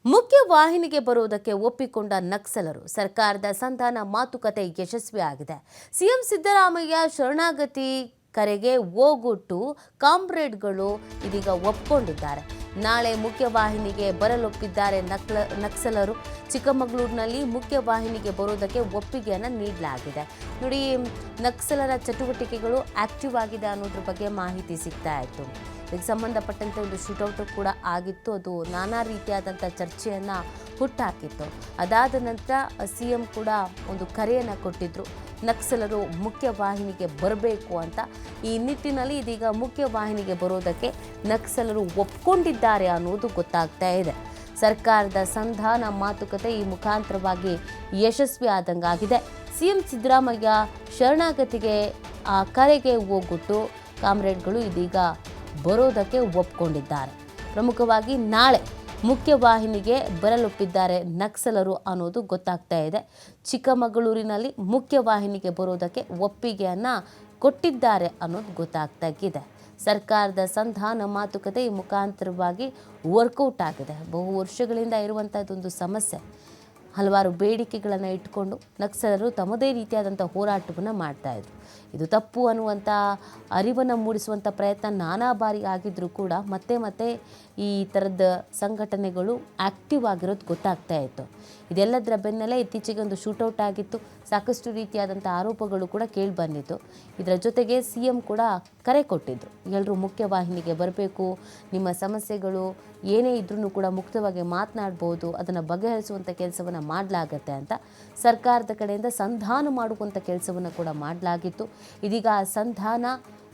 ಮುಖ್ಯ ವಾಹಿನಿಗೆ ಬರುವುದಕ್ಕೆ ಒಪ್ಪಿಕೊಂಡ ನಕ್ಸಲರು ಸರ್ಕಾರದ ಸಂಧಾನ ಮಾತುಕತೆ ಯಶಸ್ವಿಯಾಗಿದೆ. ಸಿಎಂ ಸಿದ್ದರಾಮಯ್ಯ ಶರಣಾಗತಿ ಕರೆಗೆ ಓಗೊಟ್ಟು ಕಾಮ್ರೇಡ್ಗಳು ಇದೀಗ ಒಪ್ಪಿಕೊಂಡಿದ್ದಾರೆ. ನಾಳೆ ಮುಖ್ಯವಾಹಿನಿಗೆ ಬರಲೊಪ್ಪಿದ್ದಾರೆ ನಕ್ಸಲರು. ಚಿಕ್ಕಮಗಳೂರಿನಲ್ಲಿ ಮುಖ್ಯವಾಹಿನಿಗೆ ಬರೋದಕ್ಕೆ ಒಪ್ಪಿಗೆಯನ್ನು ನೀಡಲಾಗಿದೆ. ನೋಡಿ, ನಕ್ಸಲರ ಚಟುವಟಿಕೆಗಳು ಆಕ್ಟಿವ್ ಆಗಿದೆ ಅನ್ನೋದ್ರ ಬಗ್ಗೆ ಮಾಹಿತಿ ಸಿಗ್ತಾ ಇತ್ತು. ಇದಕ್ಕೆ ಸಂಬಂಧಪಟ್ಟಂತೆ ಒಂದು ಶೂಟೌಟು ಕೂಡ ಆಗಿತ್ತು. ಅದು ನಾನಾ ರೀತಿಯಾದಂಥ ಚರ್ಚೆಯನ್ನು ಹುಟ್ಟಾಕಿತ್ತು. ಅದಾದ ನಂತರ ಸಿಎಂ ಕೂಡ ಒಂದು ಕರೆಯನ್ನು ಕೊಟ್ಟಿದ್ರು, ನಕ್ಸಲರು ಮುಖ್ಯವಾಹಿನಿಗೆ ಬರಬೇಕು ಅಂತ. ಈ ನಿಟ್ಟಿನಲ್ಲಿ ಇದೀಗ ಮುಖ್ಯವಾಹಿನಿಗೆ ಬರೋದಕ್ಕೆ ನಕ್ಸಲರು ಒಪ್ಕೊಂಡಿದ್ದಾರೆ ಅನ್ನೋದು ಗೊತ್ತಾಗ್ತಾ ಇದೆ. ಸರ್ಕಾರದ ಸಂಧಾನ ಮಾತುಕತೆ ಈ ಮುಖಾಂತರವಾಗಿ ಯಶಸ್ವಿ ಆದಂಗಾಗಿದೆ. ಸಿಎಂ ಸಿದ್ದರಾಮಯ್ಯ ಶರಣಾಗತಿಗೆ ಕರೆಗೆ ಹೋಗ್ಬಿಟ್ಟು ಕಾಮ್ರೇಡ್ಗಳು ಇದೀಗ ಬರೋದಕ್ಕೆ ಒಪ್ಕೊಂಡಿದ್ದಾರೆ. ಪ್ರಮುಖವಾಗಿ ನಾಳೆ ಮುಖ್ಯವಾಹಿನಿಗೆ ಬರಲೊಪ್ಪಿದ್ದಾರೆ ನಕ್ಸಲರು ಅನ್ನೋದು ಗೊತ್ತಾಗ್ತಾ ಇದೆ. ಚಿಕ್ಕಮಗಳೂರಿನಲ್ಲಿ ಮುಖ್ಯವಾಹಿನಿಗೆ ಬರೋದಕ್ಕೆ ಒಪ್ಪಿಗೆಯನ್ನು ಕೊಟ್ಟಿದ್ದಾರೆ ಅನ್ನೋದು ಗೊತ್ತಾಗ್ತಾಗಿದೆ. ಸರ್ಕಾರದ ಸಂಧಾನ ಮಾತುಕತೆ ಈ ಮುಖಾಂತರವಾಗಿ ವರ್ಕೌಟ್ ಆಗಿದೆ. ಬಹು ವರ್ಷಗಳಿಂದ ಇರುವಂಥದ್ದೊಂದು ಸಮಸ್ಯೆ. ಹಲವಾರು ಬೇಡಿಕೆಗಳನ್ನು ಇಟ್ಕೊಂಡು ನಕ್ಸಲರು ತಮ್ಮದೇ ರೀತಿಯಾದಂಥ ಹೋರಾಟವನ್ನು ಮಾಡ್ತಾಯಿದ್ರು. ಇದು ತಪ್ಪು ಅನ್ನುವಂಥ ಅರಿವನ್ನು ಮೂಡಿಸುವಂಥ ಪ್ರಯತ್ನ ನಾನಾ ಬಾರಿ ಆಗಿದ್ದರೂ ಕೂಡ ಮತ್ತೆ ಮತ್ತೆ ಈ ಥರದ ಸಂಘಟನೆಗಳು ಆ್ಯಕ್ಟಿವ್ ಆಗಿರೋದು ಗೊತ್ತಾಗ್ತಾ ಇತ್ತು. ಇದೆಲ್ಲದರ ಬೆನ್ನಲ್ಲೇ ಇತ್ತೀಚೆಗೆ ಒಂದು ಶೂಟೌಟ್ ಆಗಿತ್ತು. ಸಾಕಷ್ಟು ರೀತಿಯಾದಂಥ ಆರೋಪಗಳು ಕೂಡ ಕೇಳಿ ಬಂದಿತ್ತು. ಇದರ ಜೊತೆಗೆ ಸಿಎಂ ಕೂಡ ಕರೆ ಕೊಟ್ಟಿದ್ದರು, ಎಲ್ಲರೂ ಮುಖ್ಯವಾಹಿನಿಗೆ ಬರಬೇಕು, ನಿಮ್ಮ ಸಮಸ್ಯೆಗಳು ಏನೇ ಇದ್ರೂ ಕೂಡ ಮುಕ್ತವಾಗಿ ಮಾತನಾಡ್ಬೋದು, ಅದನ್ನು ಬಗೆಹರಿಸುವಂಥ ಕೆಲಸವನ್ನು ಮಾಡಲಾಗತ್ತೆ ಅಂತ ಸರ್ಕಾರದ ಕಡೆಯಿಂದ ಸಂಧಾನ ಮಾಡುವಂಥ ಕೆಲಸವನ್ನು ಕೂಡ ಮಾಡಲಾಗಿತ್ತು. ಇದೀಗ ಆ ಸಂಧಾನ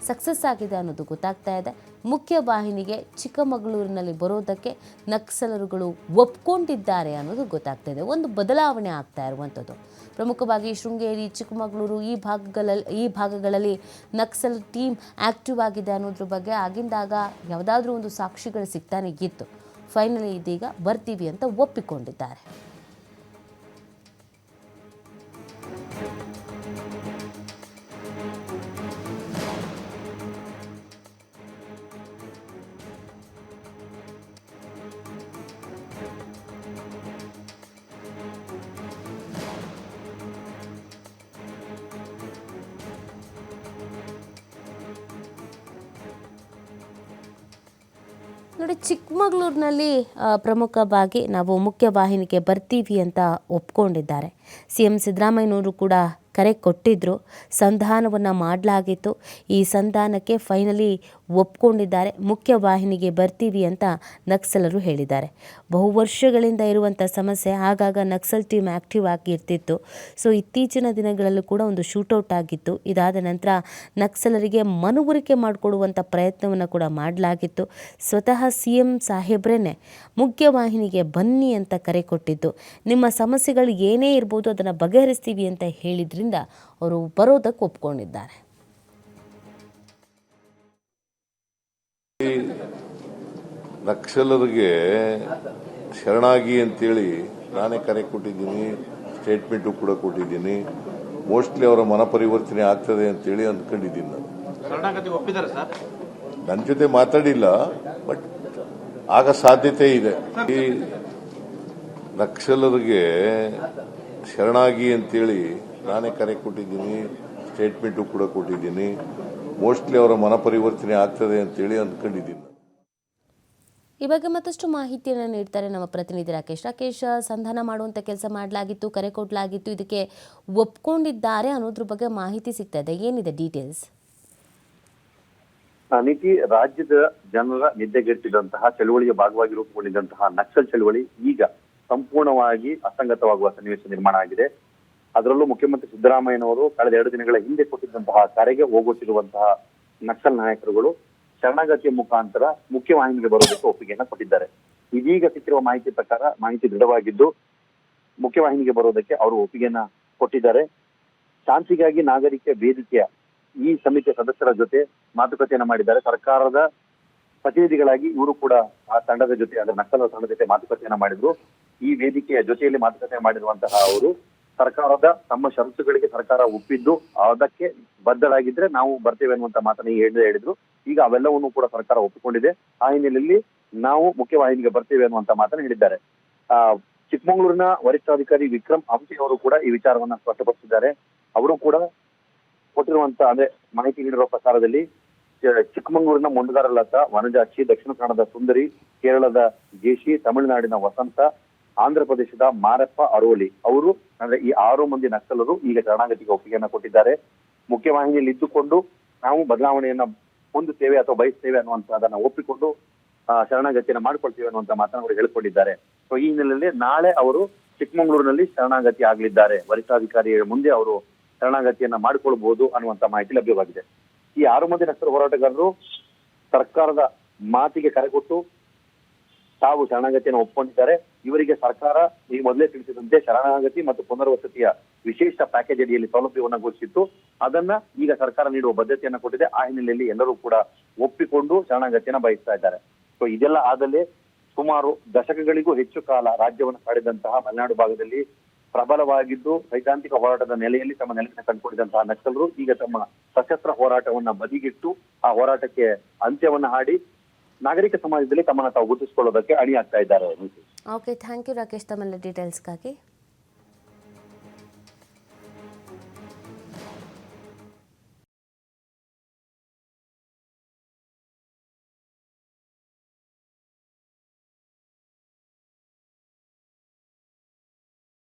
ಸಕ್ಸಸ್ ಆಗಿದೆ ಅನ್ನೋದು ಗೊತ್ತಾಗ್ತಾ ಇದೆ. ಮುಖ್ಯವಾಹಿನಿಗೆ ಚಿಕ್ಕಮಗಳೂರಿನಲ್ಲಿ ಬರೋದಕ್ಕೆ ನಕ್ಸಲರುಗಳು ಒಪ್ಕೊಂಡಿದ್ದಾರೆ ಅನ್ನೋದು ಗೊತ್ತಾಗ್ತಾ ಇದೆ. ಒಂದು ಬದಲಾವಣೆ ಆಗ್ತಾ ಇರುವಂಥದ್ದು. ಪ್ರಮುಖವಾಗಿ ಶೃಂಗೇರಿ, ಚಿಕ್ಕಮಗಳೂರು ಈ ಭಾಗಗಳಲ್ಲಿ ನಕ್ಸಲ್ ಟೀಮ್ ಆ್ಯಕ್ಟಿವ್ ಆಗಿದೆ ಅನ್ನೋದ್ರ ಬಗ್ಗೆ ಆಗಿಂದಾಗ ಯಾವುದಾದ್ರೂ ಒಂದು ಸಾಕ್ಷಿಗಳು ಸಿಗ್ತಾನೆ ಇತ್ತು. ಫೈನಲಿ ಇದೀಗ ಬರ್ತೀವಿ ಅಂತ ಒಪ್ಪಿಕೊಂಡಿದ್ದಾರೆ. ನೋಡಿ, ಚಿಕ್ಕಮಗಳೂರಿನಲ್ಲಿ ಪ್ರಮುಖವಾಗಿ ನಾವು ಮುಖ್ಯವಾಹಿನಿಗೆ ಬರ್ತೀವಿ ಅಂತ ಒಪ್ಕೊಂಡಿದ್ದಾರೆ. ಸಿಎಂ ಸಿದ್ದರಾಮಯ್ಯನವರು ಕೂಡ ಕರೆ ಕೊಟ್ಟಿದ್ದರು, ಸಂಧಾನವನ್ನು ಮಾಡಲಾಗಿತ್ತು. ಈ ಸಂಧಾನಕ್ಕೆ ಫೈನಲಿ ಒಪ್ಕೊಂಡಿದ್ದಾರೆ. ಮುಖ್ಯವಾಹಿನಿಗೆ ಬರ್ತೀವಿ ಅಂತ ನಕ್ಸಲರು ಹೇಳಿದ್ದಾರೆ. ಬಹು ವರ್ಷಗಳಿಂದ ಇರುವಂಥ ಸಮಸ್ಯೆ, ಆಗಾಗ ನಕ್ಸಲ್ ಟೀಮ್ ಆ್ಯಕ್ಟಿವ್ ಆಗಿರ್ತಿತ್ತು. ಸೊ ಇತ್ತೀಚಿನ ದಿನಗಳಲ್ಲೂ ಕೂಡ ಒಂದು ಶೂಟೌಟ್ ಆಗಿತ್ತು. ಇದಾದ ನಂತರ ನಕ್ಸಲರಿಗೆ ಮನವರಿಕೆ ಮಾಡಿಕೊಡುವಂಥ ಪ್ರಯತ್ನವನ್ನು ಕೂಡ ಮಾಡಲಾಗಿತ್ತು. ಸ್ವತಃ ಸಿಎಂ ಸಾಹೇಬ್ರೇ ಮುಖ್ಯವಾಹಿನಿಗೆ ಬನ್ನಿ ಅಂತ ಕರೆ ಕೊಟ್ಟಿದ್ದು, ನಿಮ್ಮ ಸಮಸ್ಯೆಗಳು ಏನೇ ಇರ್ಬೋದು ಅದನ್ನು ಬಗೆಹರಿಸ್ತೀವಿ ಅಂತ ಹೇಳಿದ್ರಿಂದ ಅವರು ಬರೋದಕ್ಕೆ ಒಪ್ಕೊಂಡಿದ್ದಾರೆ. ನಕ್ಸಲರಿಗೆ ಶರಣಾಗಿ ಅಂತೇಳಿ ನಾನೇ ಕರೆ ಕೊಟ್ಟಿದ್ದೀನಿ, ಸ್ಟೇಟ್ಮೆಂಟು ಕೂಡ ಕೊಟ್ಟಿದ್ದೀನಿ. ಮೋಸ್ಟ್ಲಿ ಅವರ ಮನ ಪರಿವರ್ತನೆ ಆಗ್ತದೆ ಅಂತೇಳಿ ಅಂದ್ಕೊಂಡಿದ್ದೀನಿ. ನಾನು ನನ್ನ ಜೊತೆ ಮಾತಾಡಿಲ್ಲ, ಬಟ್ ಆಗ ಸಾಧ್ಯತೆ ಇದೆ. ಈ ನಕ್ಸಲರಿಗೆ ಶರಣಾಗಿ ಅಂತೇಳಿ ನಾನೇ ಕರೆ ಕೊಟ್ಟಿದ್ದೀನಿ, ಸ್ಟೇಟ್ಮೆಂಟು ಕೂಡ ಕೊಟ್ಟಿದ್ದೀನಿ. ಮೋಸ್ಟ್ಲಿ ಅವರ ಮನ ಪರಿವರ್ತನೆ ಆಗ್ತದೆ ಅಂತೇಳಿ ಅಂದ್ಕೊಂಡಿದ್ದೀನಿ. ಈ ಬಗ್ಗೆ ಮತ್ತಷ್ಟು ಮಾಹಿತಿಯನ್ನು ನೀಡ್ತಾರೆ ನಮ್ಮ ಪ್ರತಿನಿಧಿ ರಾಕೇಶ್. ಸಂಧಾನ ಮಾಡುವಂಥ ಕೆಲಸ ಮಾಡಲಾಗಿತ್ತು, ಕರೆ ಕೊಡಲಾಗಿತ್ತು, ಇದಕ್ಕೆ ಒಪ್ಕೊಂಡಿದ್ದಾರೆ ಅನ್ನೋದ್ರ ಬಗ್ಗೆ ಮಾಹಿತಿ ಸಿಗ್ತಾ ಇದೆ. ಏನಿದೆ ಡೀಟೇಲ್ಸ್? ನೀತಿ, ರಾಜ್ಯದ ಜನರ ನಿದ್ದೆಗೆಟ್ಟಿದಂತಹ ಚಳುವಳಿಯ ಭಾಗವಾಗಿ ರೂಪುಗೊಂಡಿದ್ದಂತಹ ನಕ್ಸಲ್ ಚಳುವಳಿ ಈಗ ಸಂಪೂರ್ಣವಾಗಿ ಅಸಂಗತವಾಗುವ ಸನ್ನಿವೇಶ ನಿರ್ಮಾಣ ಆಗಿದೆ. ಅದರಲ್ಲೂ ಮುಖ್ಯಮಂತ್ರಿ ಸಿದ್ದರಾಮಯ್ಯನವರು ಕಳೆದ 2 ದಿನಗಳ ಹಿಂದೆ ಕೊಟ್ಟಿದ್ದಂತಹ ಕರೆಗೆ ಹೋಗುತ್ತಿರುವಂತಹ ನಕ್ಸಲ್ ನಾಯಕರುಗಳು ಶರಣಾಗತಿಯ ಮುಖಾಂತರ ಮುಖ್ಯವಾಹಿನಿಗೆ ಬರೋದಕ್ಕೆ ಒಪ್ಪಿಗೆಯನ್ನು ಕೊಟ್ಟಿದ್ದಾರೆ. ಇದೀಗ ಸಿಕ್ಕಿರುವ ಮಾಹಿತಿ ಪ್ರಕಾರ ಮಾಹಿತಿ ದೃಢವಾಗಿದ್ದು ಮುಖ್ಯವಾಹಿನಿಗೆ ಬರೋದಕ್ಕೆ ಅವರು ಒಪ್ಪಿಗೆಯನ್ನ ಕೊಟ್ಟಿದ್ದಾರೆ. ಶಾಂತಿಗಾಗಿ ನಾಗರಿಕ ವೇದಿಕೆಯ ಈ ಸಮಿತಿಯ ಸದಸ್ಯರ ಜೊತೆ ಮಾತುಕತೆಯನ್ನ ಮಾಡಿದ್ದಾರೆ. ಸರ್ಕಾರದ ಪ್ರತಿನಿಧಿಗಳಾಗಿ ಇವರು ಕೂಡ ಆ ತಂಡದ ಜೊತೆ, ಅದರ ನಕ್ಸಲರ ತಂಡದ ಜೊತೆ ಮಾತುಕತೆಯನ್ನ ಮಾಡಿದ್ರು. ಈ ವೇದಿಕೆಯ ಜೊತೆಯಲ್ಲಿ ಮಾತುಕತೆ ಮಾಡಿರುವಂತಹ ಅವರು ಸರ್ಕಾರದ ತಮ್ಮ ಷರತ್ತುಗಳಿಗೆ ಸರ್ಕಾರ ಒಪ್ಪಿದ್ದು ಅದಕ್ಕೆ ಬದ್ಧರಾಗಿದ್ರೆ ನಾವು ಬರ್ತೇವೆ ಅನ್ನುವಂತ ಮಾತನ್ನ ಹೇಳಿದ್ರು. ಈಗ ಅವೆಲ್ಲವನ್ನು ಕೂಡ ಸರ್ಕಾರ ಒಪ್ಪಿಕೊಂಡಿದೆ. ಆ ಹಿನ್ನೆಲೆಯಲ್ಲಿ ನಾವು ಮುಖ್ಯವಾಹಿನಿಗೆ ಬರ್ತೇವೆ ಅನ್ನುವಂತ ಮಾತನ್ನ ಹೇಳಿದ್ದಾರೆ. ಚಿಕ್ಕಮಗಳೂರಿನ ವರಿಷ್ಠಾಧಿಕಾರಿ ವಿಕ್ರಮ್ ಹಂಪಿ ಅವರು ಕೂಡ ಈ ವಿಚಾರವನ್ನ ಸ್ಪಷ್ಟಪಡಿಸಿದ್ದಾರೆ. ಅವರು ಕೂಡ ಕೊಟ್ಟಿರುವಂತಹ ಅಂದ್ರೆ ಮಾಹಿತಿ ನೀಡಿರುವ ಪ್ರಕಾರದಲ್ಲಿ ಚಿಕ್ಕಮಗಳೂರಿನ ಮೊಂಡುಗಾರ ಲತಾ, ವನಜಾಕ್ಷಿ, ದಕ್ಷಿಣ ಕನ್ನಡದ ಸುಂದರಿ, ಕೇರಳದ ಜೇಶಿ, ತಮಿಳುನಾಡಿನ ವಸಂತ, ಆಂಧ್ರ ಪ್ರದೇಶದ ಮಾರಪ್ಪ ಅರೋಲಿ ಅವರು ಅಂದ್ರೆ ಈ 6 ಮಂದಿ ನಕ್ಸಲರು ಈಗ ಶರಣಾಗತಿಗೆ ಒಪ್ಪಿಗೆಯನ್ನ ಕೊಟ್ಟಿದ್ದಾರೆ. ಮುಖ್ಯವಾಹಿನಿಯಲ್ಲಿ ಇದ್ದುಕೊಂಡು ನಾವು ಬದಲಾವಣೆಯನ್ನ ಹೊಂದುತ್ತೇವೆ ಅಥವಾ ಬಯಸ್ತೇವೆ ಅನ್ನುವಂತಹದನ್ನ ಒಪ್ಪಿಕೊಂಡು ಶರಣಾಗತಿಯನ್ನ ಮಾಡ್ಕೊಳ್ತೇವೆ ಅನ್ನುವಂತ ಮಾತನ್ನ ಅವರು ಹೇಳಿಕೊಂಡಿದ್ದಾರೆ. ಸೊ ಈ ಹಿನ್ನೆಲೆಯಲ್ಲಿ ನಾಳೆ ಅವರು ಚಿಕ್ಕಮಗಳೂರಿನಲ್ಲಿ ಶರಣಾಗತಿ ಆಗಲಿದ್ದಾರೆ. ವರಿಷ್ಠಾಧಿಕಾರಿ ಮುಂದೆ ಅವರು ಶರಣಾಗತಿಯನ್ನ ಮಾಡಿಕೊಳ್ಬಹುದು ಅನ್ನುವಂತ ಮಾಹಿತಿ ಲಭ್ಯವಾಗಿದೆ. ಈ 6 ಮಂದಿ ನಕ್ಸಲ್ ಹೋರಾಟಗಾರರು ಸರ್ಕಾರದ ಮಾತಿಗೆ ಕರೆಕೊಟ್ಟು ತಾವು ಶರಣಾಗತಿಯನ್ನು ಒಪ್ಪಿಕೊಂಡಿದ್ದಾರೆ. ಇವರಿಗೆ ಸರ್ಕಾರ ಈ ಮೊದಲೇ ತಿಳಿಸಿದಂತೆ ಶರಣಾಗತಿ ಮತ್ತು ಪುನರ್ವಸತಿಯ ವಿಶೇಷ ಪ್ಯಾಕೇಜ್ ಅಡಿಯಲ್ಲಿ ಸೌಲಭ್ಯವನ್ನ ಘೋಷಿಸಿತ್ತು. ಅದನ್ನ ಈಗ ಸರ್ಕಾರ ನೀಡುವ ಬದ್ಧತೆಯನ್ನ ಕೊಟ್ಟಿದೆ. ಆ ಹಿನ್ನೆಲೆಯಲ್ಲಿ ಎಲ್ಲರೂ ಕೂಡ ಒಪ್ಪಿಕೊಂಡು ಶರಣಾಗತಿಯನ್ನ ಬಯಸ್ತಾ ಇದ್ದಾರೆ. ಸೊ ಇದೆಲ್ಲ ಆದಲ್ಲಿ ಸುಮಾರು ದಶಕಗಳಿಗೂ ಹೆಚ್ಚು ಕಾಲ ರಾಜ್ಯವನ್ನು ಕಾಡಿದಂತಹ ಮಲೆನಾಡು ಭಾಗದಲ್ಲಿ ಪ್ರಬಲವಾಗಿದ್ದು ಸೈದ್ಧಾಂತಿಕ ಹೋರಾಟದ ನೆಲೆಯಲ್ಲಿ ತಮ್ಮ ನೆಲೆಯನ್ನು ಕಂಡುಕೊಂಡಿದ್ದಂತಹ ನಕ್ಸಲರು ಈಗ ತಮ್ಮ ಸಶಸ್ತ್ರ ಹೋರಾಟವನ್ನ ಬದಿಗಿಟ್ಟು ಆ ಹೋರಾಟಕ್ಕೆ ಅಂತ್ಯವನ್ನ ಹಾಡಿ ನಾಗರಿಕ ಸಮಾಜದಲ್ಲಿ ತಮ್ಮನ್ನ ತಾವು ಗುರುತಿಸಿಕೊಳ್ಳೋದಕ್ಕೆ ಅಣಿಯಾಗ್ತಾ ಇದ್ದಾರೆ. ಓಕೆ, ಥ್ಯಾಂಕ್ ಯು ರಾಕೇಶ್ ತಮ್ಮೆಲ್ಲ ಡೀಟೇಲ್ಸ್ಗಾಗಿ.